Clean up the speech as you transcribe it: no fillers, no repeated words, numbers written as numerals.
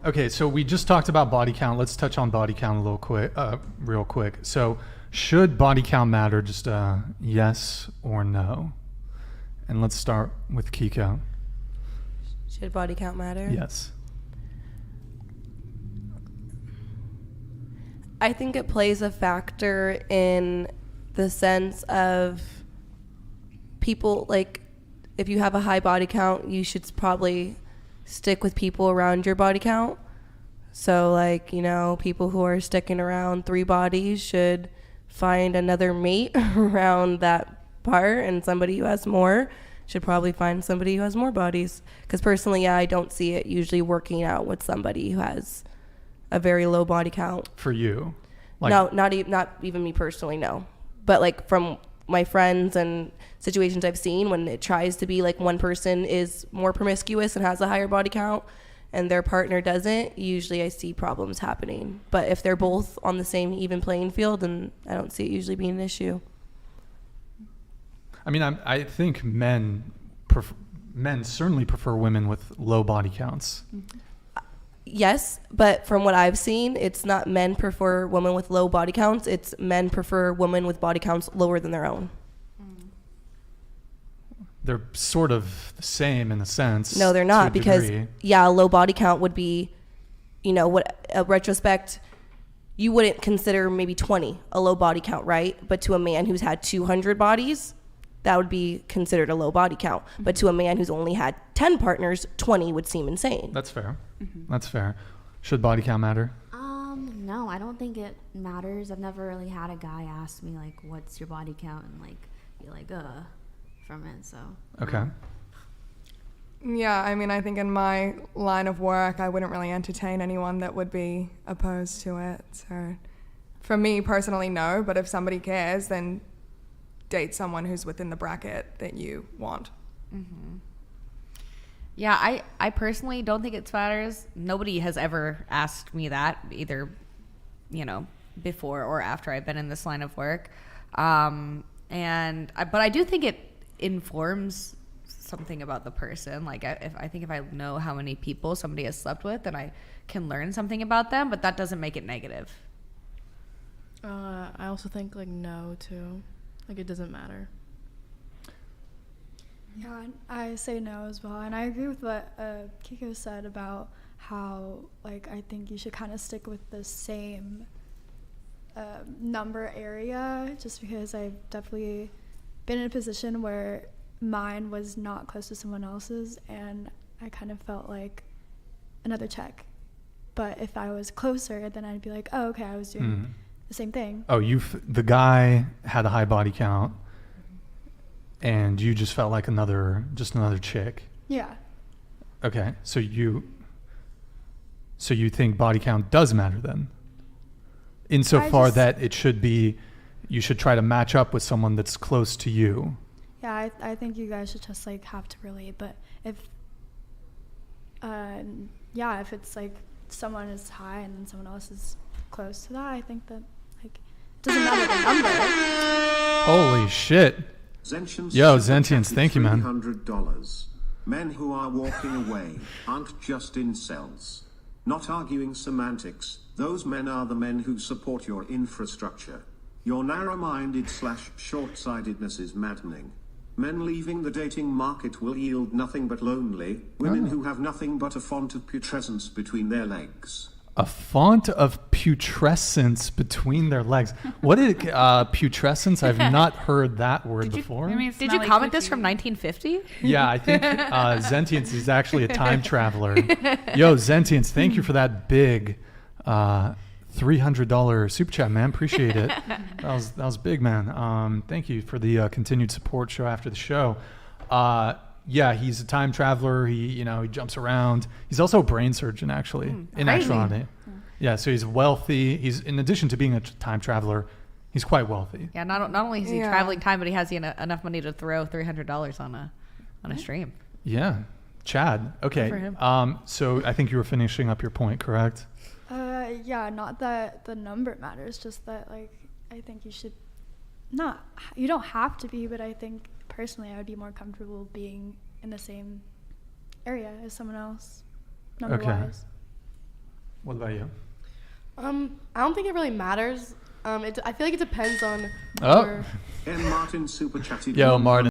Okay, so we just talked about body count. Let's touch on body count a little quick, real quick. So, should body count matter? Just yes or no. And let's start with Kiko. Should body count matter? Yes. I think it plays a factor in the sense of people, like, if you have a high body count, you should probably stick with people around your body count. So, like, you know, people who are sticking around 3 bodies should find another mate around that part, and somebody who has more should probably find somebody who has more bodies. Because personally, I don't see it usually working out with somebody who has a very low body count. For you? Like, No, not even me personally, no. But like from my friends and situations I've seen, when it tries to be like one person is more promiscuous and has a higher body count and their partner doesn't, usually I see problems happening. But if they're both on the same even playing field, then I don't see it usually being an issue. I mean, I think men certainly prefer women with low body counts. Yes, but from what I've seen, it's not men prefer women with low body counts. It's men prefer women with body counts lower than their own. They're sort of the same in a sense. No, they're not, because degree. yeah, a low body count would be, you know, what a retrospect, you wouldn't consider maybe 20 a low body count, right? But to a man who's had 200 bodies, that would be considered a low body count. But to a man who's only had 10 partners, 20 would seem insane. That's fair. That's fair. Should body count matter? No, I don't think it matters. I've never really had a guy ask me like, "What's your body count?" and like be like, from it. So. Okay. Yeah, I mean, I think in my line of work, I wouldn't really entertain anyone that would be opposed to it. So, for me personally, no. But if somebody cares, then date someone who's within the bracket that you want. Mm-hmm. Yeah, I personally don't think it matters. Nobody has ever asked me that, either, you know, before or after I've been in this line of work. But I do think it informs something about the person. Like, I think if I know how many people somebody has slept with, then I can learn something about them, but that doesn't make it negative. I also think, like, no, too. Like, it doesn't matter. Yeah, I say no as well. And I agree with what Kiko said about how, like, I think you should kind of stick with the same number area, just because I've definitely been in a position where mine was not close to someone else's, and I kind of felt like another check. But if I was closer, then I'd be like, oh, okay, I was doing the same thing. Oh, the guy had a high body count, and you just felt like another chick. Yeah. Okay, so you think body count does matter then, insofar that it should be, you should try to match up with someone that's close to you. Yeah, I think you guys should just, like, have to relate. But if it's like someone is high and then someone else is close to that, I think that, like, it doesn't matter the number. Holy shit. Yo, Zentians, thank you, man. $300. Men who are walking away aren't just incels. Not arguing semantics, those men are the men who support your infrastructure. Your narrow-minded / short-sightedness is maddening. Men leaving the dating market will yield nothing but lonely women who have nothing but a font of putrescence between their legs. A font of putrescence between their legs. What is putrescence? I've not heard that word before. Did you comment this from 1950? Yeah, I think Zentians is actually a time traveler. Yo, Zentians, thank you for that big $300 super chat, man. Appreciate it. That was big, man. Thank you for the continued support show after the show. Yeah, he's a time traveler. He jumps around. He's also a brain surgeon, actually, in actuality. Yeah, so he's wealthy. He's, in addition to being a time traveler, he's quite wealthy. Yeah, not only is he traveling time, but he has enough money to throw $300 on a stream. Yeah, Chad. Okay. Good for him. So I think you were finishing up your point, correct? Yeah, not that the number matters, just that, like, I think you don't have to be, but I think personally I would be more comfortable being in the same area as someone else, number-wise. What about you? I don't think it really matters. I feel like it depends on. Oh. your- N. Martin super chatted. Yo, Martin.